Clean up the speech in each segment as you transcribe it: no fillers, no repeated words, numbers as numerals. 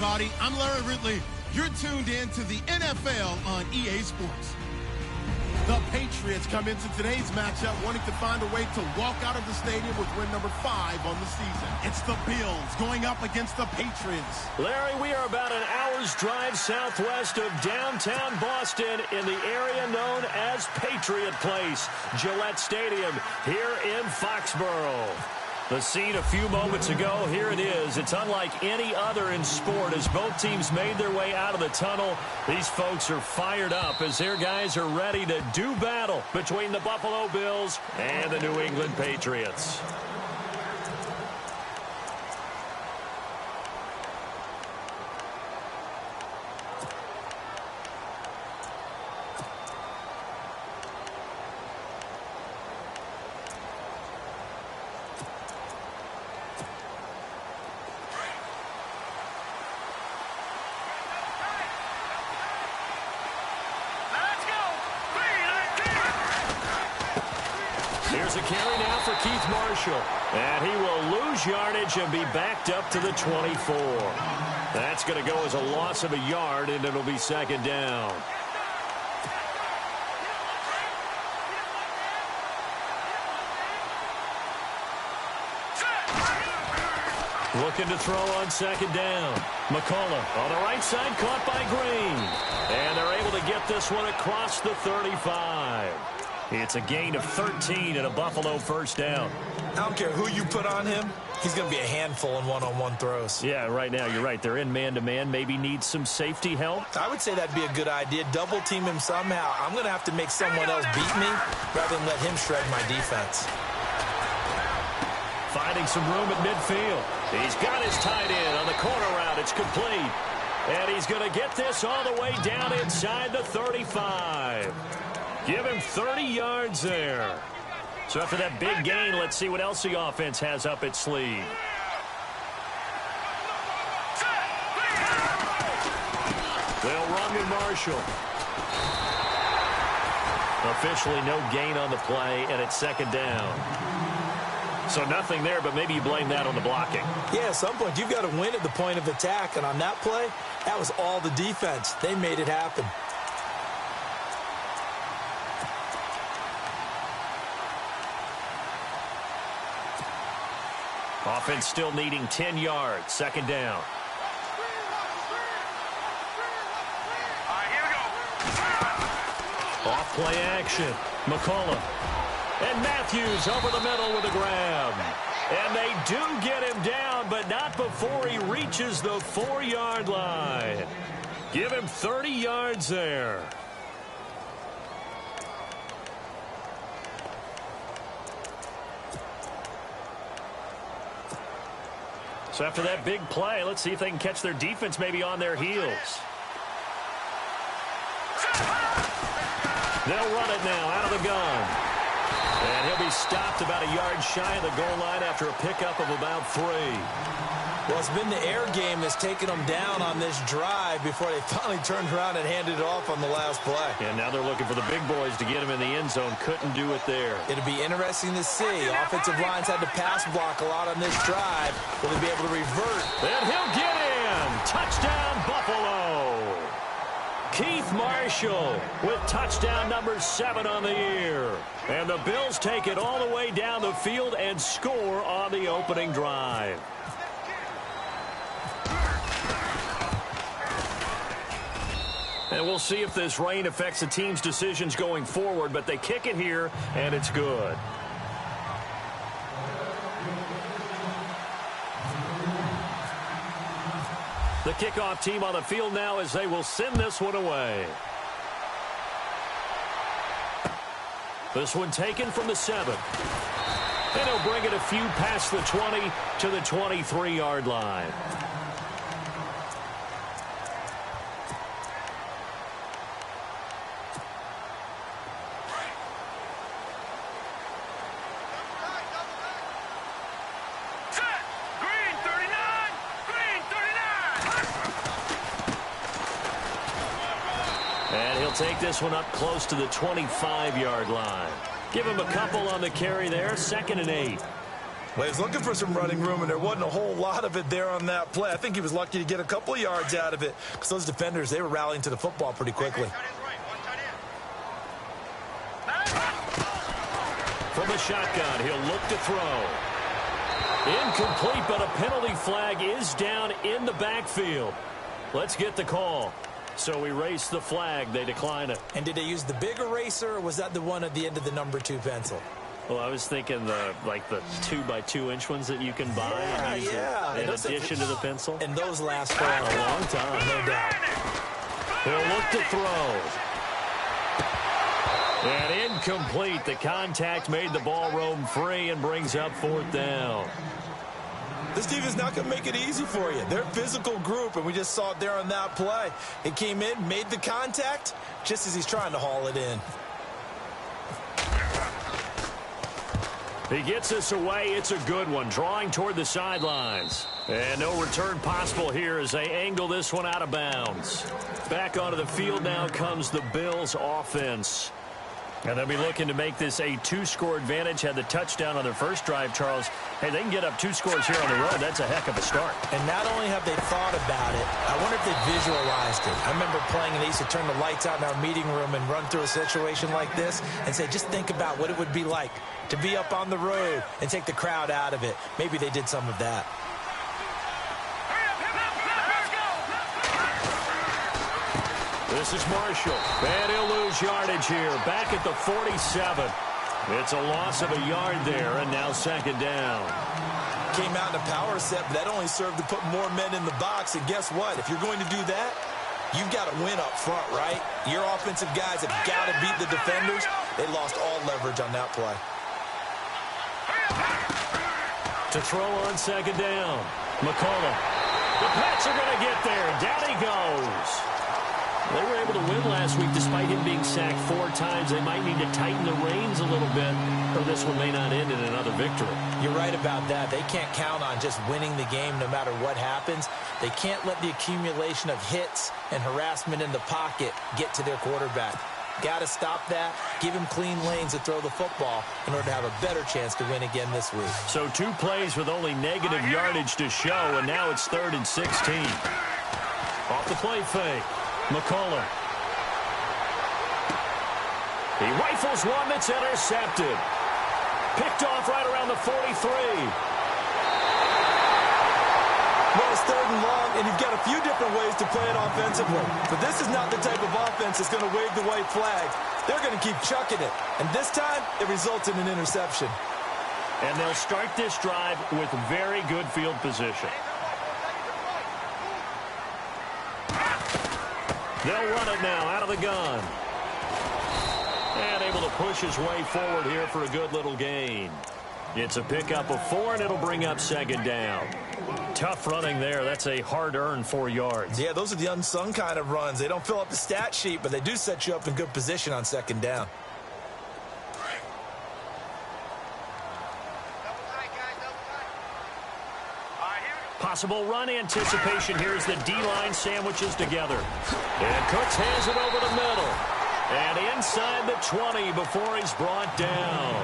everybody. I'm Larry Ridley. You're tuned in to the NFL on EA Sports. The Patriots come into today's matchup wanting to find a way to walk out of the stadium with win number 5 on the season. It's the Bills going up against the Patriots. Larry, we are about an hour's drive southwest of downtown Boston in the area known as Patriot Place, Gillette Stadium, here in Foxborough. The scene a few moments ago, here it is. It's unlike any other in sport as both teams made their way out of the tunnel. These folks are fired up as their guys are ready to do battle between the Buffalo Bills and the New England Patriots. Here's a carry now for Keith Marshall. And he will lose yardage and be backed up to the 24. That's going to go as a loss of a yard, and it'll be second down. Looking to throw on second down. McCullough on the right side, caught by Green. And they're able to get this one across the 35. It's a gain of 13 and a Buffalo first down. I don't care who you put on him. He's going to be a handful in one-on-one throws. Yeah, right now, you're right. They're in man-to-man. Maybe need some safety help. I would say that'd be a good idea. Double team him somehow. I'm going to have to make someone else beat me rather than let him shred my defense. Finding some room at midfield. He's got his tight end on the corner route. It's complete. And he's going to get this all the way down inside the 35. Give him 30 yards there. So after that big gain, let's see what else the offense has up its sleeve. They'll run with Marshall. Officially no gain on the play, and it's second down. So nothing there, but maybe you blame that on the blocking. Yeah, at some point, you've got to win at the point of attack. And on that play, that was all the defense. They made it happen. Offense still needing 10 yards. Second down. Off play action. McCullough. And Matthews over the middle with a grab. And they do get him down, but not before he reaches the 4-yard line. Give him 30 yards there. So after that big play, let's see if they can catch their defense maybe on their heels. They'll run it now out of the gun. And he'll be stopped about a yard shy of the goal line after a pickup of about 3. Well, it's been the air game that's taken them down on this drive before they finally turned around and handed it off on the last play. And now they're looking for the big boys to get him in the end zone. Couldn't do it there. It'll be interesting to see. Offensive lines had to pass block a lot on this drive. Will they be able to revert? And he'll get in. Touchdown, Buffalo. Keith Marshall with touchdown number 7 on the year. And the Bills take it all the way down the field and score on the opening drive. And we'll see if this rain affects the team's decisions going forward, but they kick it here, and it's good. The kickoff team on the field now as they will send this one away. This one taken from the 7. And he'll bring it a few past the 20 to the 23-yard line. Take this one up close to the 25-yard line. Give him a couple on the carry there. 2nd and 8. Well, he was looking for some running room, and there wasn't a whole lot of it there on that play. I think he was lucky to get a couple of yards out of it because those defenders, they were rallying to the football pretty quickly. From the shotgun, he'll look to throw. Incomplete, but a penalty flag is down in the backfield. Let's get the call. So erase the flag. They decline it. And did they use the big eraser, or was that the one at the end of the number 2 pencil? Well, I was thinking the 2x2-inch ones that you can buy and use in addition to the pencil. And those last for a long time. No doubt. He'll look to throw. And incomplete. The contact made the ball roam free and brings up 4th down. This team is not going to make it easy for you. They're a physical group, and we just saw it there on that play. He came in, made the contact, just as he's trying to haul it in. He gets us away. It's a good one. Drawing toward the sidelines. And no return possible here as they angle this one out of bounds. Back onto the field now comes the Bills offense. And they'll be looking to make this a 2-score advantage. Had the touchdown on their first drive, Charles. Hey, they can get up 2 scores here on the road. That's a heck of a start. And not only have they thought about it, I wonder if they visualized it. I remember playing, and they used to turn the lights out in our meeting room and run through a situation like this and say, just think about what it would be like to be up on the road and take the crowd out of it. Maybe they did some of that. This is Marshall, and he'll lose yardage here. Back at the 47. It's a loss of a yard there, and now 2nd down. Came out in a power set, but that only served to put more men in the box. And guess what? If you're going to do that, you've got to win up front, right? Your offensive guys have got to beat the defenders. They lost all leverage on that play. To throw on 2nd down. McCullough. The Pats are going to get there. Down he goes. They were able to win last week despite him being sacked 4 times. They might need to tighten the reins a little bit, or this one may not end in another victory. You're right about that. They can't count on just winning the game no matter what happens. They can't let the accumulation of hits and harassment in the pocket get to their quarterback. Got to stop that, give him clean lanes to throw the football in order to have a better chance to win again this week. So 2 plays with only negative yardage to show, and now it's 3rd and 16. Off the play fake. McCullough. He rifles one that's intercepted. Picked off right around the 43. Well, it's 3rd and long, and you've got a few different ways to play it offensively. But this is not the type of offense that's going to wave the white flag. They're going to keep chucking it. And this time, it results in an interception. And they'll start this drive with very good field position. They'll run it now out of the gun. And able to push his way forward here for a good little gain. It's a pickup of 4, and it'll bring up 2nd down. Tough running there. That's a hard-earned 4 yards. Yeah, those are the unsung kind of runs. They don't fill up the stat sheet, but they do set you up in good position on 2nd down. Possible run anticipation here as the D-line sandwiches together. And Cooks hands it over the middle. And inside the 20 before he's brought down.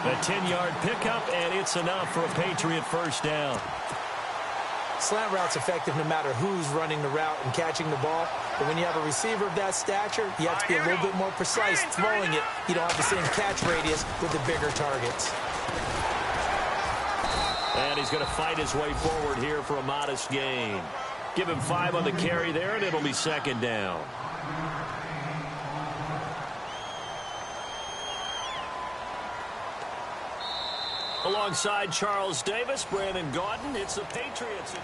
A 10-yard pickup, and it's enough for a Patriot 1st down. Slant route's effective no matter who's running the route and catching the ball. But when you have a receiver of that stature, you have to be a little bit more precise throwing it. You don't have the same catch radius with the bigger targets. And he's going to fight his way forward here for a modest gain. Give him 5 on the carry there, and it'll be 2nd down. Alongside Charles Davis, Brandon Gaudin, it's the Patriots.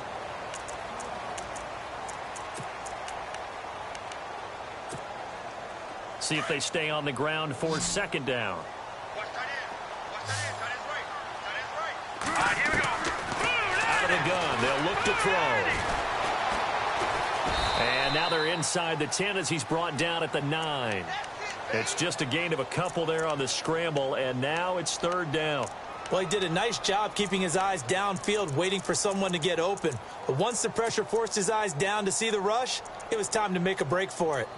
See if they stay on the ground for 2nd down. Out of the gun, they'll look to throw. And now they're inside the 10 as he's brought down at the 9. It's just a gain of a couple there on the scramble, and now it's 3rd down. Well, he did a nice job keeping his eyes downfield, waiting for someone to get open. But once the pressure forced his eyes down to see the rush, it was time to make a break for it.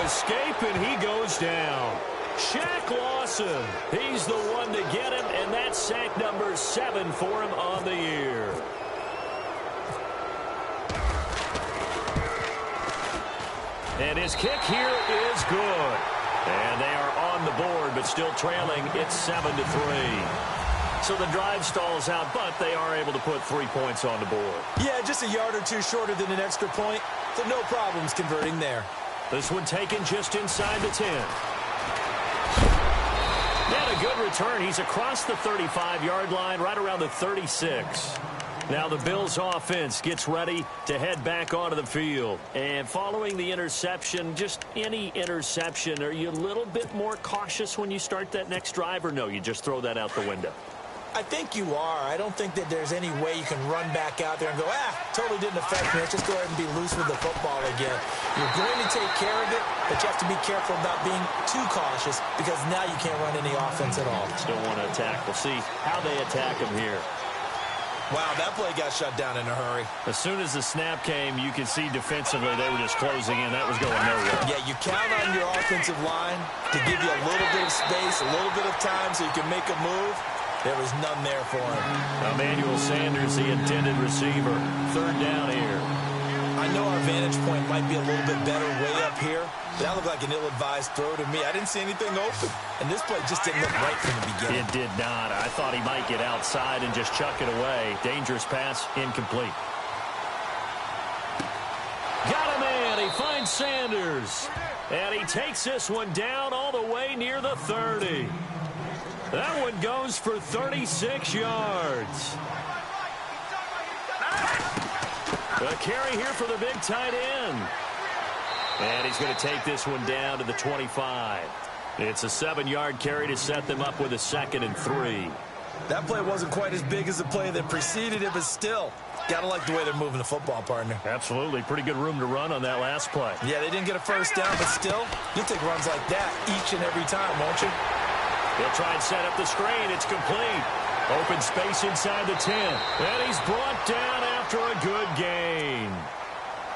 escape, and he goes down. Shaq Lawson, he's the one to get him, and that's sack number 7 for him on the year. And his kick here is good. And they are on the board, but still trailing. It's 7-3. So the drive stalls out, but they are able to put 3 points on the board. Yeah, just a yard or two shorter than an extra point, so no problems converting there. This one taken just inside the 10. And a good return. He's across the 35-yard line, right around the 36. Now the Bills offense gets ready to head back onto the field. And following the interception, just any interception, are you a little bit more cautious when you start that next drive, or no, you just throw that out the window? I think you are. I don't think that there's any way you can run back out there and go, totally didn't affect me. Let's just go ahead and be loose with the football again. You're going to take care of it, but you have to be careful about being too cautious because now you can't run any offense at all. Still want to attack. We'll see how they attack him here. Wow, that play got shut down in a hurry. As soon as the snap came, you could see defensively they were just closing in. That was going nowhere. Yeah, you count on your offensive line to give you a little bit of space, a little bit of time so you can make a move. There was none there for him. Emmanuel Sanders, the intended receiver. 3rd down here. I know our vantage point might be a little bit better way up here, but that looked like an ill-advised throw to me. I didn't see anything open, and this play just didn't look right from the beginning. It did not. I thought he might get outside and just chuck it away. Dangerous pass, incomplete. Got a man. He finds Sanders. And he takes this one down all the way near the 30. That one goes for 36 yards. A carry here for the big tight end. And he's going to take this one down to the 25. It's a 7-yard carry to set them up with a 2nd and 3. That play wasn't quite as big as the play that preceded it, but still, gotta like the way they're moving the football, partner. Absolutely. Pretty good room to run on that last play. Yeah, they didn't get a first down, but still, you'll take runs like that each and every time, won't you? He'll try and set up the screen. It's complete. Open space inside the 10. And he's brought down after a good gain.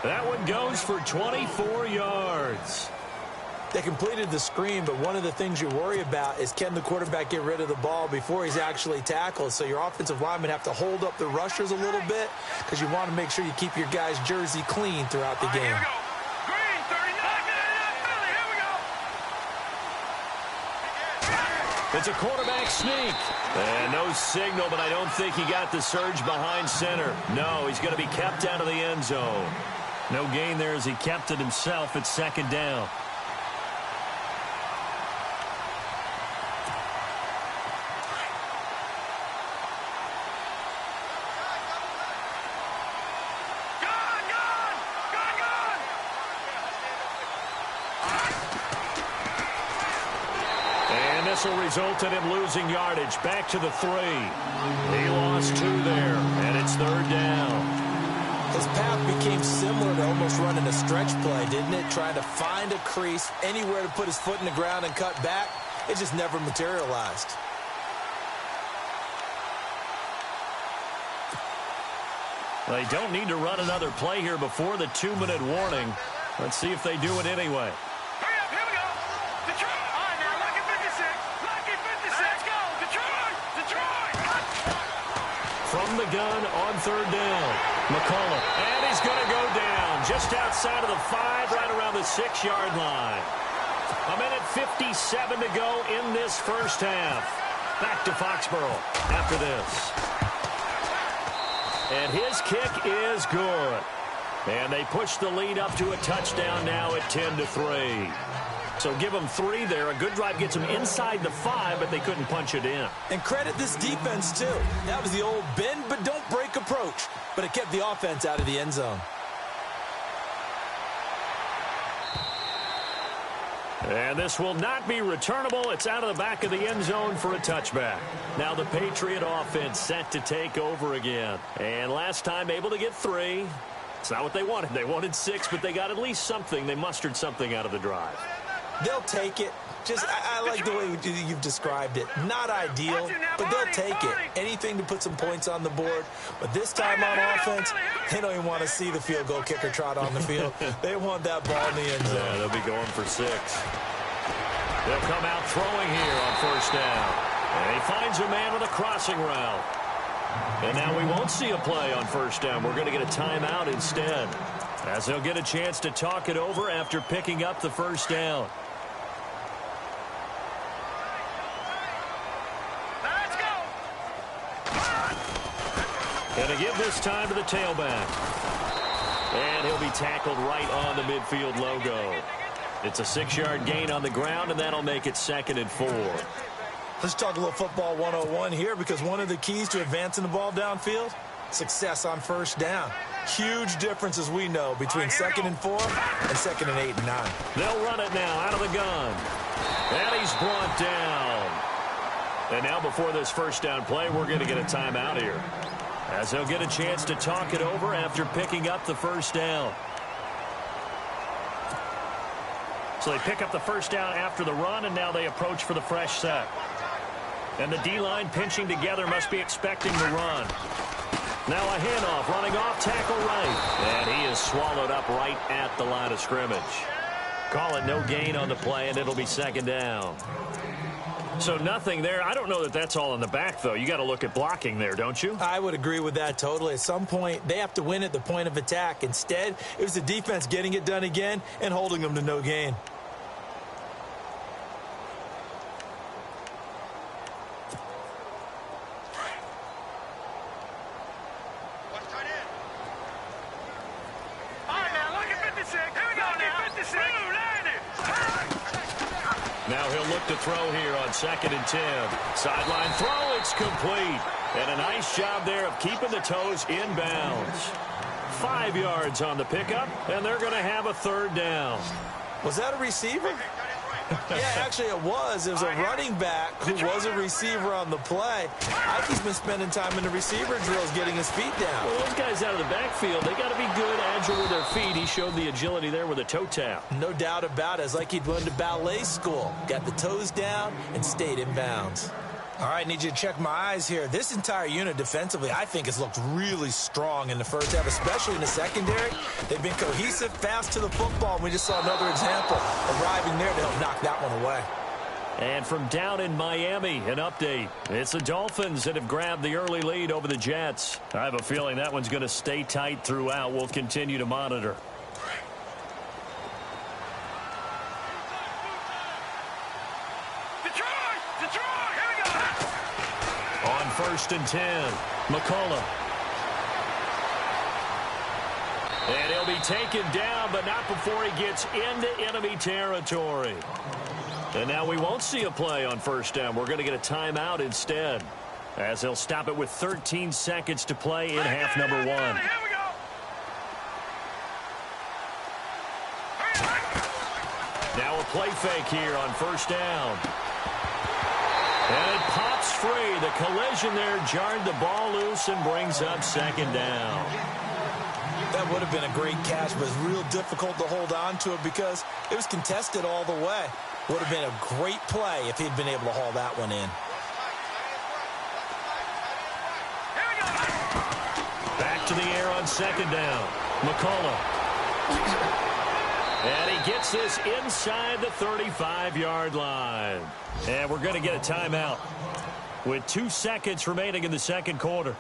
That one goes for 24 yards. They completed the screen, but one of the things you worry about is can the quarterback get rid of the ball before he's actually tackled. So your offensive linemen have to hold up the rushers a little bit because you want to make sure you keep your guy's jersey clean throughout the game. It's a quarterback sneak. And no signal, but I don't think he got the surge behind center. No, he's going to be kept out of the end zone. No gain there as he kept it himself. It's 2nd down. This will result in him losing yardage. Back to the 3. He lost 2 there, and it's 3rd down. His path became similar to almost running a stretch play, didn't it? Trying to find a crease, anywhere to put his foot in the ground and cut back. It just never materialized. They don't need to run another play here before the 2-minute warning. Let's see if they do it anyway. From the gun on 3rd down. McCollum. And he's going to go down just outside of the 5, right around the 6-yard line. 1:57 to go in this first half. Back to Foxborough after this. And his kick is good. And they push the lead up to a touchdown now at 10-3. So give them 3 there. A good drive gets them inside the 5, but they couldn't punch it in. And credit this defense, too. That was the old bend but don't break approach. But it kept the offense out of the end zone. And this will not be returnable. It's out of the back of the end zone for a touchback. Now the Patriot offense set to take over again. And last time able to get 3. It's not what they wanted. They wanted 6, but they got at least something. They mustered something out of the drive. They'll take it. I like the way you've described it. Not ideal, but they'll take it. Anything to put some points on the board. But this time on offense, they don't even want to see the field goal kicker trot on the field. They want that ball in the end zone. Yeah, they'll be going for 6. They'll come out throwing here on first down. And he finds a man with a crossing route. And now we won't see a play on first down. We're going to get a timeout instead, as they'll get a chance to talk it over after picking up the first down. Let's go. And to give this time to the tailback. And he'll be tackled right on the midfield logo. It's a 6-yard gain on the ground, and that'll make it 2nd and 4. Let's talk a little football 101 here, because one of the keys to advancing the ball downfield, success on first down. Huge difference, as we know, between 2nd and 4 and 2nd and 8 and 9. They'll run it now out of the gun. And he's brought down. And now before this first down play, we're going to get a timeout here, as they'll get a chance to talk it over after picking up the first down. So they pick up the first down after the run, and now they approach for the fresh set. And the D-line pinching together must be expecting the run. Now a handoff, running off, tackle right. And he is swallowed up right at the line of scrimmage. Call it no gain on the play, and it'll be 2nd down. So nothing there. I don't know that that's all in the back, though. You got to look at blocking there, don't you? I would agree with that totally. At some point, they have to win at the point of attack. Instead, it was the defense getting it done again and holding them to no gain. Now he'll look to throw here on 2nd and 10. Sideline throw, it's complete. And a nice job there of keeping the toes in bounds. 5 yards on the pickup, and they're going to have a 3rd down. Was that a receiver? Yeah, actually it was. It was a running back who was a receiver on the play. I think he's been spending time in the receiver drills getting his feet down. Well, those guys out of the backfield, they got to be good, agile with their feet. He showed the agility there with a toe tap. No doubt about it. It's like he'd went to ballet school. Got the toes down and stayed in bounds. All right, need you to check my eyes here. This entire unit defensively, I think, has looked really strong in the first half, especially in the secondary. They've been cohesive, fast to the football, and we just saw another example arriving there to help knock that one away. And from down in Miami, an update. It's the Dolphins that have grabbed the early lead over the Jets. I have a feeling that one's going to stay tight throughout. We'll continue to monitor. On 1st and 10, McCullough. And he'll be taken down, but not before he gets into enemy territory. And now we won't see a play on first down. We're going to get a timeout instead, as they'll stop it with 13 seconds to play in half number 1. Now a play fake here on first down. And it pops free. The collision there jarred the ball loose and brings up 2nd down. That would have been a great catch, but it's real difficult to hold on to it because it was contested all the way. Would have been a great play if he'd been able to haul that one in. Back to the air on 2nd down. McCullough. And he gets this inside the 35-yard line. And we're going to get a timeout with 2 seconds remaining in the second quarter.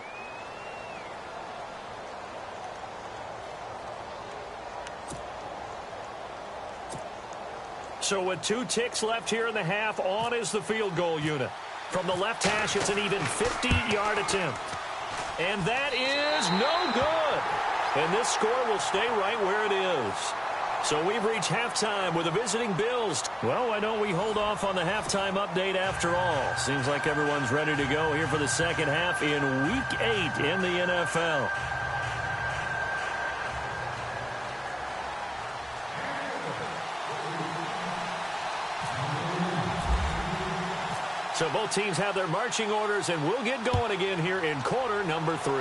So with 2 ticks left here in the half, on is the field goal unit. From the left hash, it's an even 50-yard attempt. And that is no good. And this score will stay right where it is. So we've reached halftime with the visiting Bills. Well, why don't we hold off on the halftime update after all? Seems like everyone's ready to go here for the second half in Week 8 in the NFL. So both teams have their marching orders, and we'll get going again here in quarter number 3.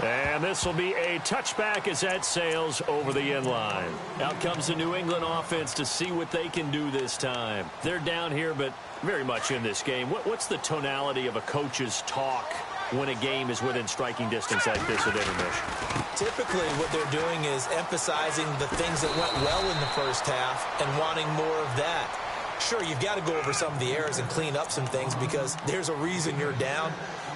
And this will be a touchback as that sails over the end line. Out comes the New England offense to see what they can do this time. They're down here, but very much in this game. What's the tonality of a coach's talk when a game is within striking distance like this at intermission? Typically, what they're doing is emphasizing the things that went well in the first half and wanting more of that. Sure, you've got to go over some of the errors and clean up some things because there's a reason you're down.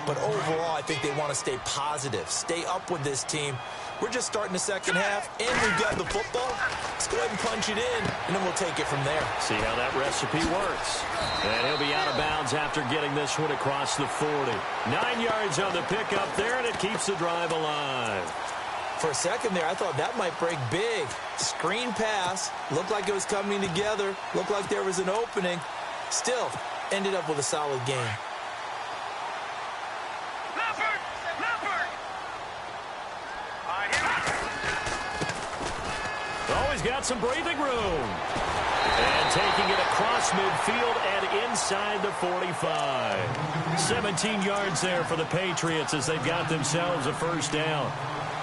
But overall, I think they want to stay positive, stay up with this team. We're just starting the second half, and we've got the football. Let's go ahead and punch it in, and then we'll take it from there. See how that recipe works. And he'll be out of bounds after getting this one across the 40. 9 yards on the pickup there, and it keeps the drive alive. For a second there, I thought that might break big. Screen pass, looked like it was coming together, looked like there was an opening. Still, ended up with a solid game. He's got some breathing room. And taking it across midfield and inside the 45. 17 yards there for the Patriots as they've got themselves a first down.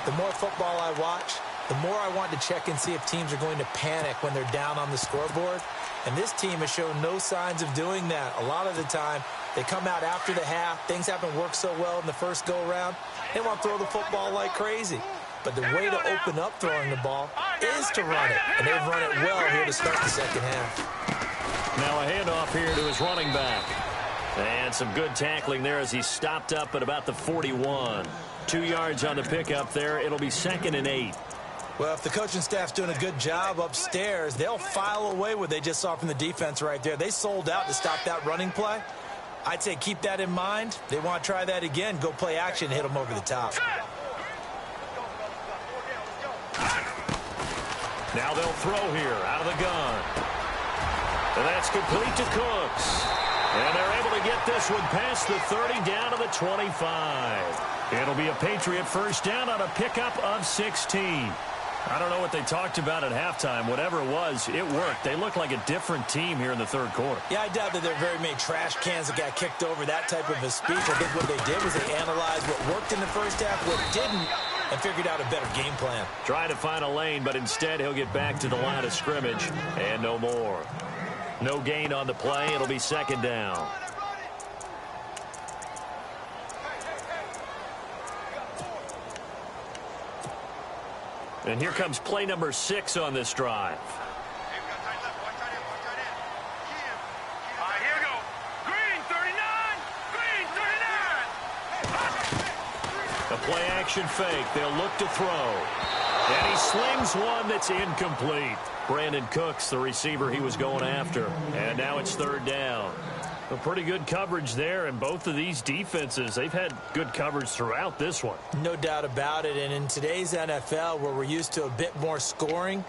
The more football I watch, the more I want to check and see if teams are going to panic when they're down on the scoreboard. And this team has shown no signs of doing that. A lot of the time, they come out after the half. Things haven't worked so well in the first go-around. They want to throw the football like crazy. But the way to open up throwing the ball is to run it. And they've run it well here to start the second half. Now a handoff here to his running back. And some good tackling there as he stopped up at about the 41. 2 yards on the pickup there. It'll be 2nd and 8. Well, if the coaching staff's doing a good job upstairs, they'll file away what they just saw from the defense right there. They sold out to stop that running play. I'd say keep that in mind. They want to try that again. Go play action, hit them over the top. Now they'll throw here out of the gun. And that's complete to Cooks. And they're able to get this one past the 30 down to the 25. It'll be a Patriot first down on a pickup of 16. I don't know what they talked about at halftime. Whatever it was, it worked. They look like a different team here in the third quarter. Yeah, I doubt that there are very many trash cans that got kicked over, that type of a speech. I think what they did was they analyzed what worked in the first half, what didn't, and figured out a better game plan. Trying to find a lane, but instead he'll get back to the line of scrimmage and no more. No gain on the play. It'll be 2nd down. And here comes play number 6 on this drive. Here we go. Green 39. Green 39. A play action fake. They'll look to throw. And he slings one that's incomplete. Brandon Cooks, the receiver he was going after. And now it's 3rd down. A pretty good coverage there, and both of these defenses, they've had good coverage throughout this one. No doubt about it, and in today's NFL, where we're used to a bit more scoring,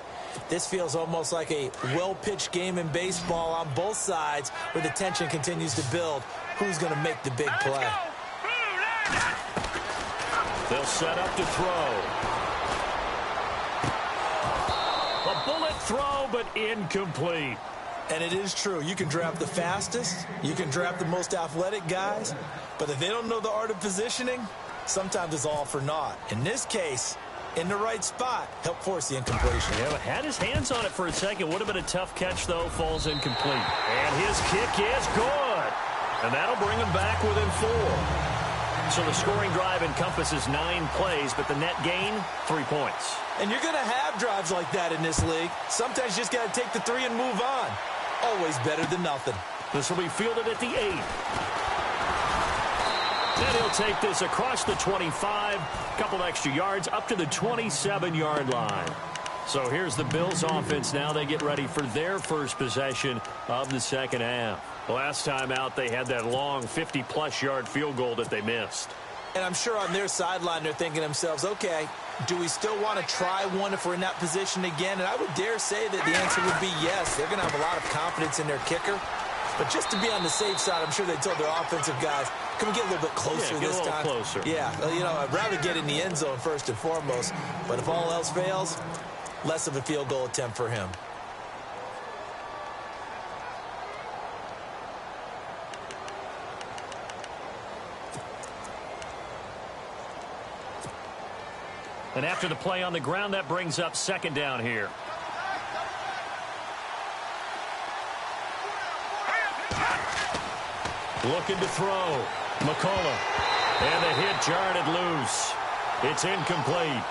this feels almost like a well-pitched game in baseball on both sides, where the tension continues to build. Who's going to make the big play? They'll set up to throw. A bullet throw, but incomplete. And it is true. You can draft the fastest. You can draft the most athletic guys. But if they don't know the art of positioning, sometimes it's all for naught. In this case, in the right spot, help force the incompletion. Yeah, but had his hands on it for a second. Would have been a tough catch, though. Falls incomplete. And his kick is good. And that'll bring him back within 4. So the scoring drive encompasses 9 plays, but the net gain, 3 points. And you're going to have drives like that in this league. Sometimes you just got to take the 3 and move on. Always better than nothing. This will be fielded at the 8. Then he'll take this across the 25, couple extra yards, up to the 27-yard line. So here's the Bills offense now. They get ready for their first possession of the second half. Last time out, they had that long 50-plus yard field goal that they missed. And I'm sure on their sideline, they're thinking to themselves, okay, do we still want to try one if we're in that position again? And I would dare say that the answer would be yes. They're going to have a lot of confidence in their kicker. But just to be on the safe side, I'm sure they told their offensive guys, can we get a little bit closer this time? Closer. Yeah, you know, I'd rather get in the end zone first and foremost. But if all else fails, less of a field goal attempt for him. And after the play on the ground, that brings up second down here. Looking to throw. McCullough. And the hit jarred loose. It's incomplete.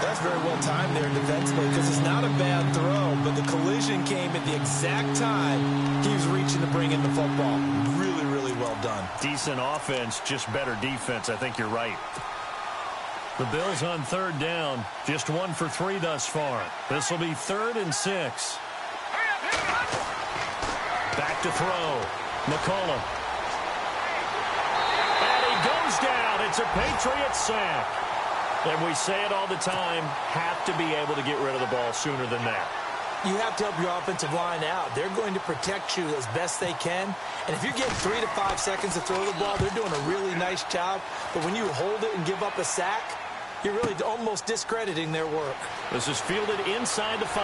That's very well timed there defensively because it's not a bad throw, but the collision came at the exact time he was reaching to bring in the football. Really, really well done. Decent offense, just better defense. I think you're right. The Bills on third down, just 1 for 3 thus far. This will be 3rd and 6. Back to throw. McCullough. And he goes down. It's a Patriots sack. And we say it all the time, have to be able to get rid of the ball sooner than that. You have to help your offensive line out. They're going to protect you as best they can. And if you're getting 3 to 5 seconds to throw the ball, they're doing a really nice job. But when you hold it and give up a sack, you're really almost discrediting their work. This is fielded inside the 5.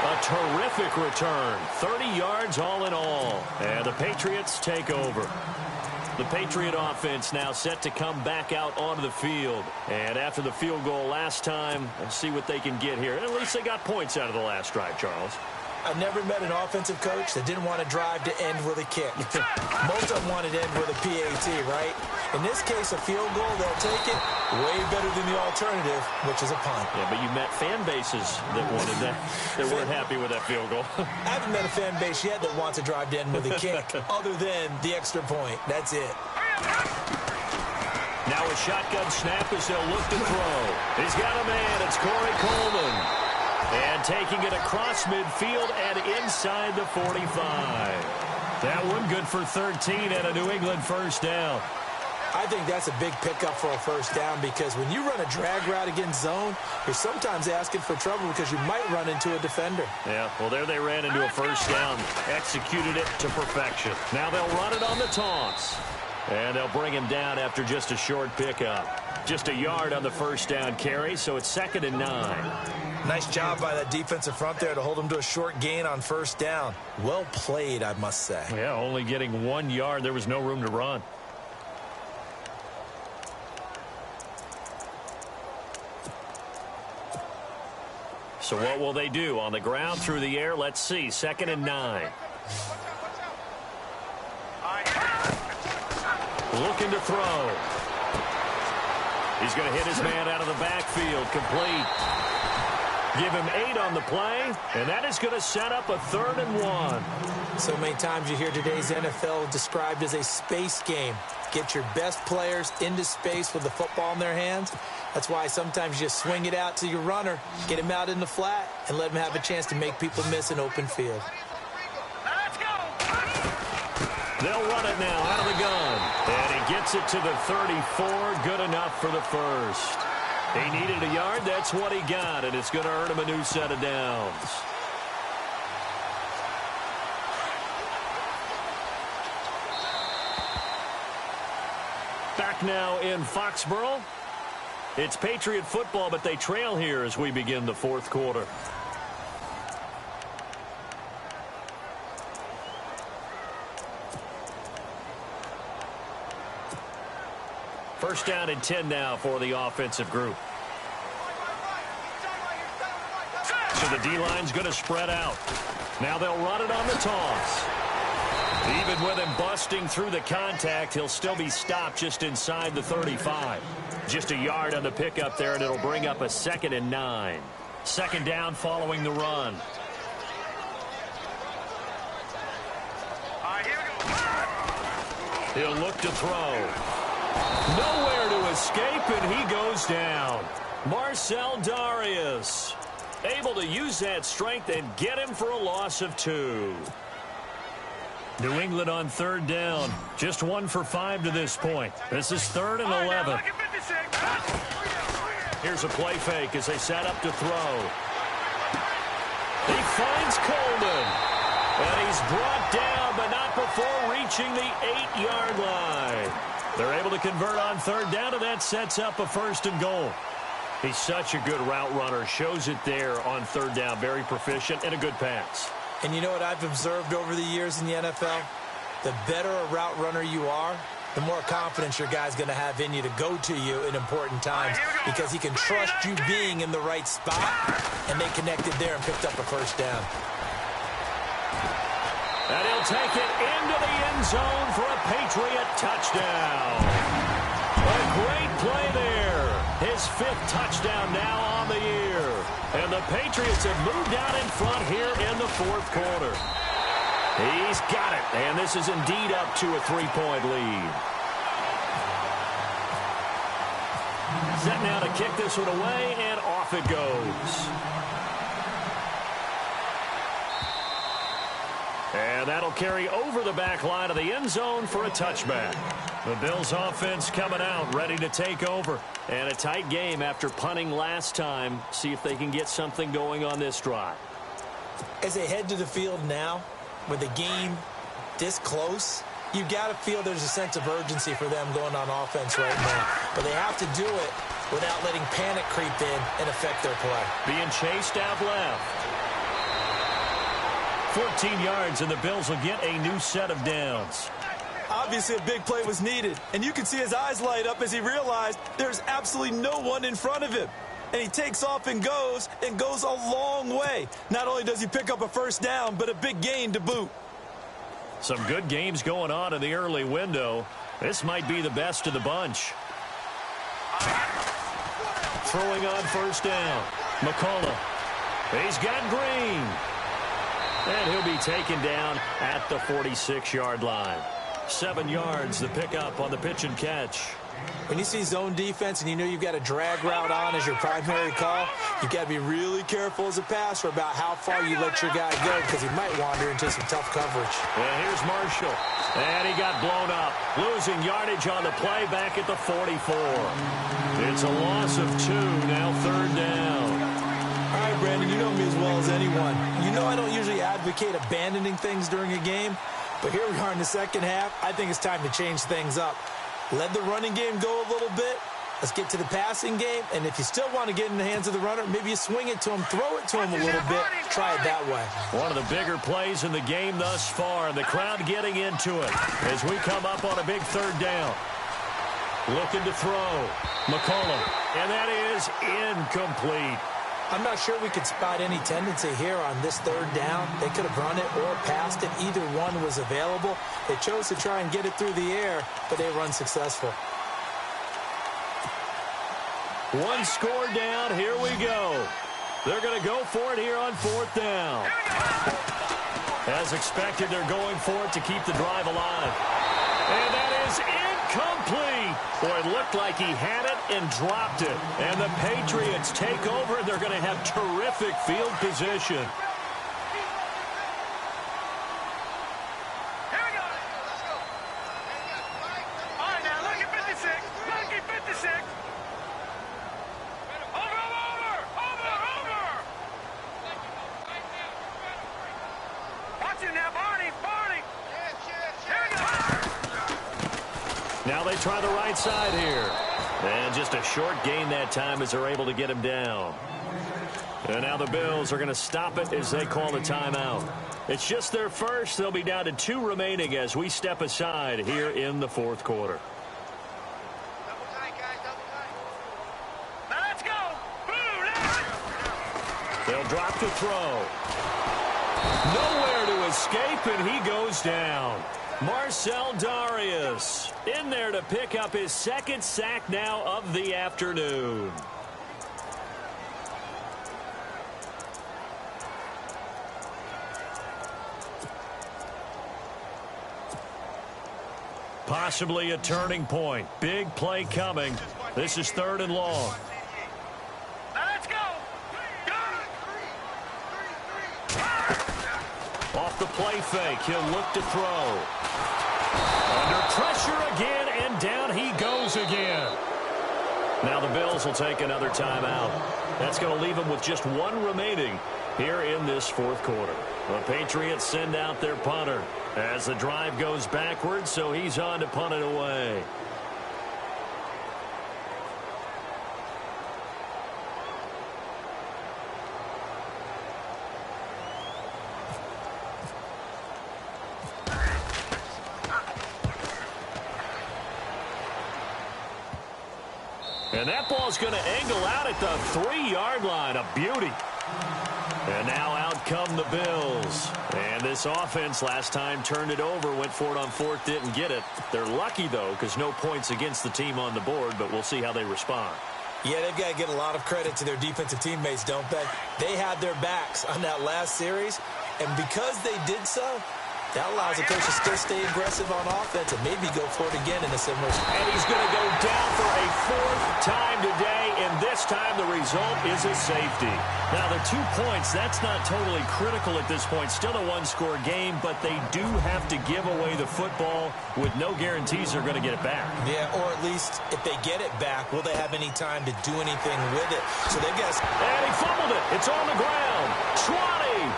A terrific return. 30 yards all in all. And the Patriots take over. The Patriot offense now set to come back out onto the field. And after the field goal last time, let's see what they can get here. At least they got points out of the last drive, Charles. I've never met an offensive coach that didn't want to drive to end with a kick. Most of them wanted to end with a PAT, right? In this case, a field goal, they'll take it way better than the alternative, which is a punt. Yeah, but you met fan bases that wanted that, that weren't happy with that field goal. I haven't met a fan base yet that wants to drive to end with a kick other than the extra point. That's it. Now a shotgun snap as they'll look to throw. He's got a man. It's Corey Coleman. And taking it across midfield and inside the 45. That one good for 13 and a New England first down. I think that's a big pickup for a first down because when you run a drag route against zone, you're sometimes asking for trouble because you might run into a defender. Yeah, well, there they ran into a first down. Executed it to perfection. Now they'll run it on the toss. And they'll bring him down after just a short pickup. Just a yard on the first down carry, so it's 2nd and 9. Nice job by that defensive front there to hold him to a short gain on first down. Well played, I must say. Yeah, only getting 1 yard. There was no room to run. So what will they do? On the ground, through the air? Let's see. 2nd and 9. Looking to throw. He's going to hit his man out of the backfield. Complete. Give him 8 on the play, and that is going to set up a 3rd and 1. So many times you hear today's NFL described as a space game. Get your best players into space with the football in their hands. That's why sometimes you swing it out to your runner, get him out in the flat, and let him have a chance to make people miss an open field. They'll run it now out of the gun. And he gets it to the 34. Good enough for the first. He needed a yard. That's what he got. And it's going to earn him a new set of downs. Back now in Foxborough. It's Patriot football, but they trail here as we begin the 4th quarter. First down and 10 now for the offensive group. So the D-line's going to spread out. Now they'll run it on the toss. Even with him busting through the contact, he'll still be stopped just inside the 35. Just a yard on the pickup there, and it'll bring up a 2nd and 9. 2nd down following the run. He'll look to throw. Nowhere to escape, and he goes down. Marcel Darius able to use that strength and get him for a loss of 2. New England on 3rd down. Just 1 for 5 to this point. This is 3rd and 11. Here's a play fake as they set up to throw. He finds Coleman. And he's brought down, but not before reaching the 8-yard line. They're able to convert on 3rd down, and that sets up a 1st and goal. He's such a good route runner. Shows it there on 3rd down. Very proficient and a good pass. And you know what I've observed over the years in the NFL? The better a route runner you are, the more confidence your guy's going to have in you to go to you in important times because he can trust you being in the right spot, and they connected there and picked up a first down. And he'll take it into the end zone for a Patriot touchdown. A great play there. His 5th touchdown now on the year. And the Patriots have moved out in front here in the 4th quarter. He's got it, and this is indeed up to a 3-point lead. Set now to kick this one away, and off it goes. And that'll carry over the back line of the end zone for a touchback. The Bills offense coming out, ready to take over. And a tight game after punting last time. See if they can get something going on this drive. As they head to the field now, with the game this close, you've got to feel there's a sense of urgency for them going on offense right now. But they have to do it without letting panic creep in and affect their play. Being chased out left. 14 yards, and the Bills will get a new set of downs. Obviously, a big play was needed, and you can see his eyes light up as he realized there's absolutely no one in front of him. And he takes off and goes a long way. Not only does he pick up a first down, but a big gain to boot. Some good games going on in the early window. This might be the best of the bunch. Throwing on first down. McCullough. He's got Green. And he'll be taken down at the 46-yard line. 7 yards, the pickup on the pitch and catch. When you see zone defense and you know you've got a drag route on as your primary call, you've got to be really careful as a passer about how far you let your guy go because he might wander into some tough coverage. And here's Marshall. And he got blown up. Losing yardage on the play back at the 44. It's a loss of 2, now 3rd down. All right, Brandon, you know me as well as anyone. You know I don't usually advocate abandoning things during a game, but here we are in the second half. I think it's time to change things up. Let the running game go a little bit. Let's get to the passing game. And if you still want to get in the hands of the runner, maybe you swing it to him, throw it to him a little bit. Try it that way. One of the bigger plays in the game thus far. The crowd getting into it as we come up on a big 3rd down. Looking to throw. McCullough. And that is incomplete. I'm not sure we could spot any tendency here on this 3rd down. They could have run it or passed it. Either one was available. They chose to try and get it through the air, but they were unsuccessful. One score down. Here we go. They're going to go for it here on 4th down. As expected, they're going for it to keep the drive alive. And that is incomplete. Boy, it looked like he had it and dropped it. And the Patriots take over, and they're going to have terrific field position. Here we go. Let's go. All right, now look at 56. Look at 56. Over. Watch it now, Barney. Here we go. Now they try the right side here. And just a short gain that time as they're able to get him down. And now the Bills are going to stop it as they call the timeout. It's just their first. They'll be down to 2 remaining as we step aside here in the 4th quarter. Double tight, guys, double tight. Now let's go. Boom. They'll drop to throw. Nowhere to escape, and he goes down. Marcel Darius in there to pick up his 2nd sack now of the afternoon. Possibly a turning point. Big play coming. This is 3rd and long. Now let's go. Off the play fake, he'll look to throw. Under pressure again, and down he goes again. Now the Bills will take another timeout. That's going to leave them with just 1 remaining here in this 4th quarter. The Patriots send out their punter as the drive goes backwards, so he's on to punt it away. And that ball's going to angle out at the 3-yard line. A beauty. And now out come the Bills. And this offense last time turned it over, went for it on 4th, didn't get it. They're lucky, though, because no points against the team on the board, but we'll see how they respond. Yeah, they've got to get a lot of credit to their defensive teammates, don't they? They had their backs on that last series, and because they did so, that allows the coach to still stay aggressive on offense and maybe go for it again in a similar spot. And he's going to go down for a 4th time today, and this time the result is a safety. Now, the 2 points, that's not totally critical at this point. Still a one-score game, but they do have to give away the football with no guarantees they're going to get it back. Yeah, or at least if they get it back, will they have any time to do anything with it? So they've got to... And he fumbled it. It's on the ground. 20,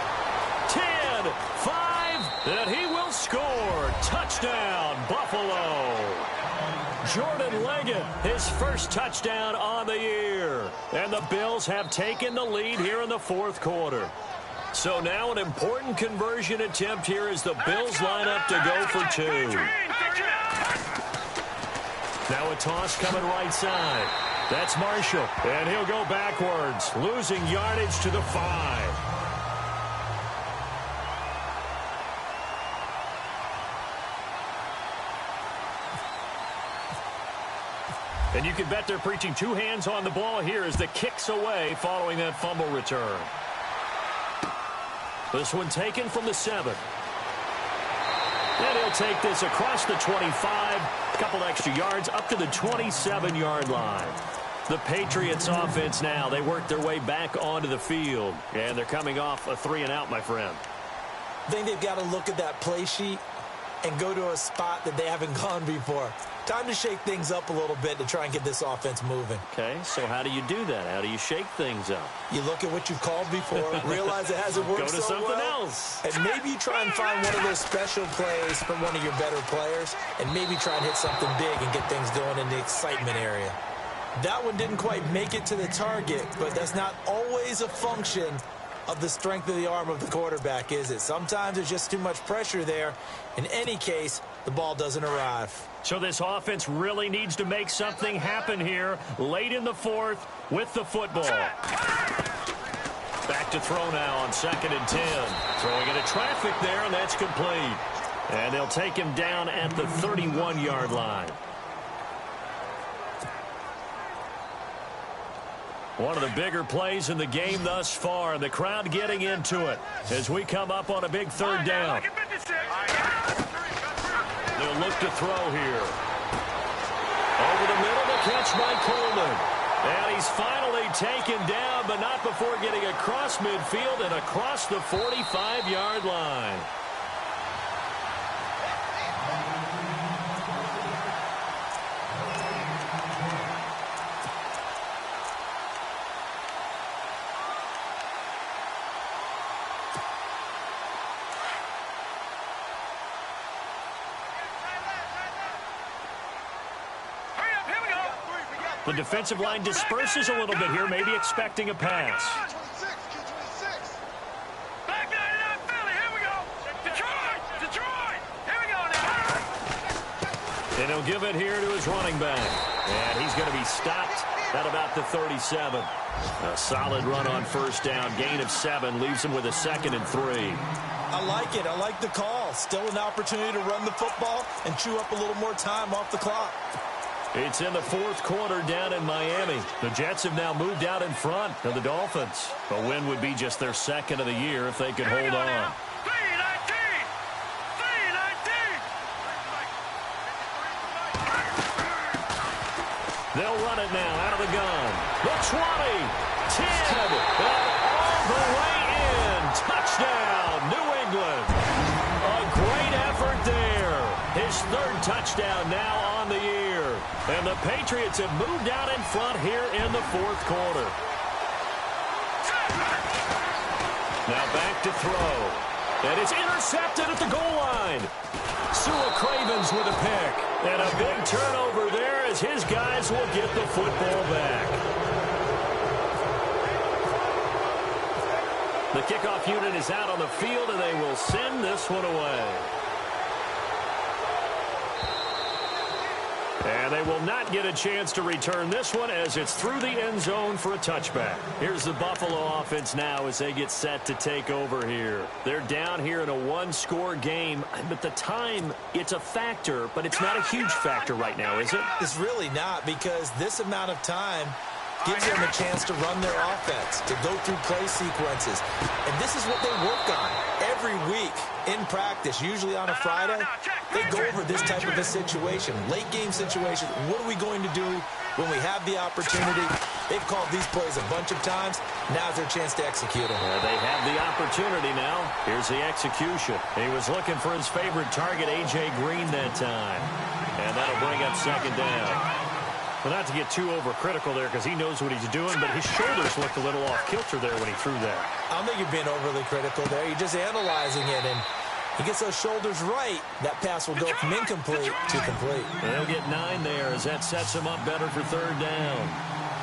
10, 5. And he will score. Touchdown, Buffalo. Jordan Leggett, his first touchdown on the year. And the Bills have taken the lead here in the 4th quarter. So now an important conversion attempt here as the Bills line up to go for 2. Now a toss coming right side. That's Marshall. And he'll go backwards, losing yardage to the 5. And you can bet they're preaching 2 hands on the ball here as the kick's away following that fumble return. This one taken from the 7. And he'll take this across the 25, a couple extra yards up to the 27-yard line. The Patriots offense now, they work their way back onto the field. And they're coming off a 3-and-out, my friend. I think they've got to look at that play sheet and go to a spot that they haven't gone before. Time to shake things up a little bit to try and get this offense moving. Okay, so how do you do that? How do you shake things up? You look at what you've called before, realize it hasn't worked so well. Go to something else. And maybe you try and find one of those special plays from one of your better players, and maybe try and hit something big and get things going in the excitement area. That one didn't quite make it to the target, but that's not always a function of the strength of the arm of the quarterback, is it? Sometimes there's just too much pressure there. In any case, the ball doesn't arrive. So this offense really needs to make something happen here late in the 4th with the football. Back to throw now on 2nd and 10. Throwing into traffic there, and that's complete. And they'll take him down at the 31-yard line. One of the bigger plays in the game thus far, and the crowd getting into it as we come up on a big 3rd down. They'll look to throw here. Over the middle, the catch by Coleman. And he's finally taken down, but not before getting across midfield and across the 45-yard line. The defensive line disperses a little bit here, maybe expecting a pass. And he'll give it here to his running back. And he's going to be stopped at about the 37. A solid run on 1st down. Gain of 7 leaves him with a 2nd and 3. I like it. I like the call. Still an opportunity to run the football and chew up a little more time off the clock. It's in the 4th quarter down in Miami. The Jets have now moved out in front of the Dolphins. A win would be just their 2nd of the year if they could hold on. They'll run it now out of the gun. The 20, 10, and all the way in. Touchdown, New England. A great effort there. His 3rd touchdown now on the year. And the Patriots have moved out in front here in the 4th quarter. Now back to throw. And it's intercepted at the goal line. Sua Cravens with a pick. And a big turnover there as his guys will get the football back. The kickoff unit is out on the field, and they will send this one away. And they will not get a chance to return this one as it's through the end zone for a touchback. Here's the Buffalo offense now as they get set to take over here. They're down here in a one-score game, but the time, it's a factor, but it's not a huge factor right now, is it? It's really not, because this amount of time gives them a chance to run their offense, to go through play sequences. And this is what they work on every week in practice, usually on a Friday. They go over this type of a situation, late game situation. What are we going to do when we have the opportunity? They've called these plays a bunch of times. Now's their chance to execute them. They have the opportunity now. Here's the execution. He was looking for his favorite target, A.J. Green, that time. And that'll bring up second down. Well, not to get too overcritical there because he knows what he's doing, but his shoulders looked a little off kilter there when he threw that. I don't think you're being overly critical there. You're just analyzing it, and he gets those shoulders right. That pass will go from incomplete to complete. They'll get 9 there as that sets him up better for third down.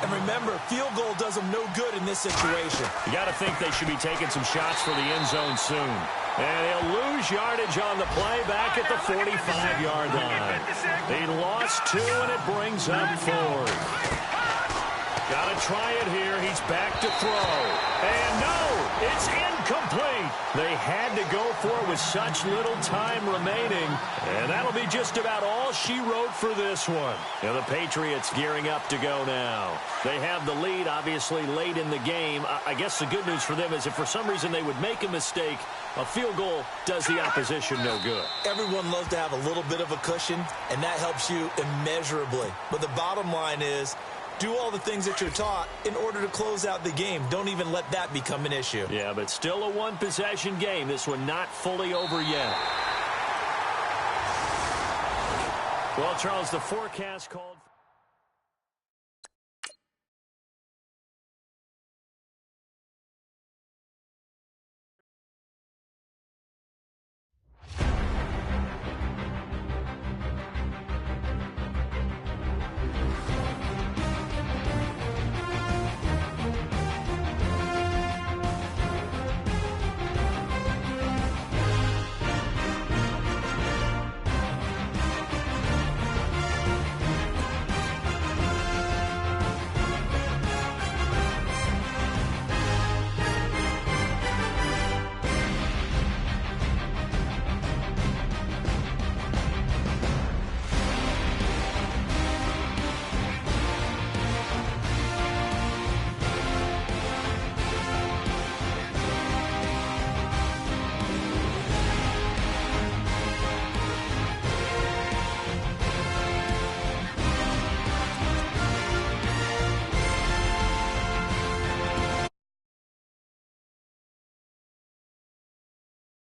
And remember, field goal does them no good in this situation. You got to think they should be taking some shots for the end zone soon. And he'll lose yardage on the play back at the 45-yard line. He lost 2, and it brings up 4th. Got to try it here. He's back to throw. And no, it's incomplete. They had to go for it with such little time remaining. And that'll be just about all she wrote for this one. Now the Patriots gearing up to go now. They have the lead, obviously, late in the game. I guess the good news for them is if for some reason they would make a mistake, a field goal does the opposition no good. Everyone loves to have a little bit of a cushion, and that helps you immeasurably. But the bottom line is, do all the things that you're taught in order to close out the game. Don't even let that become an issue. Yeah, but still a one-possession game. This one not fully over yet. Well, Charles, the forecast called...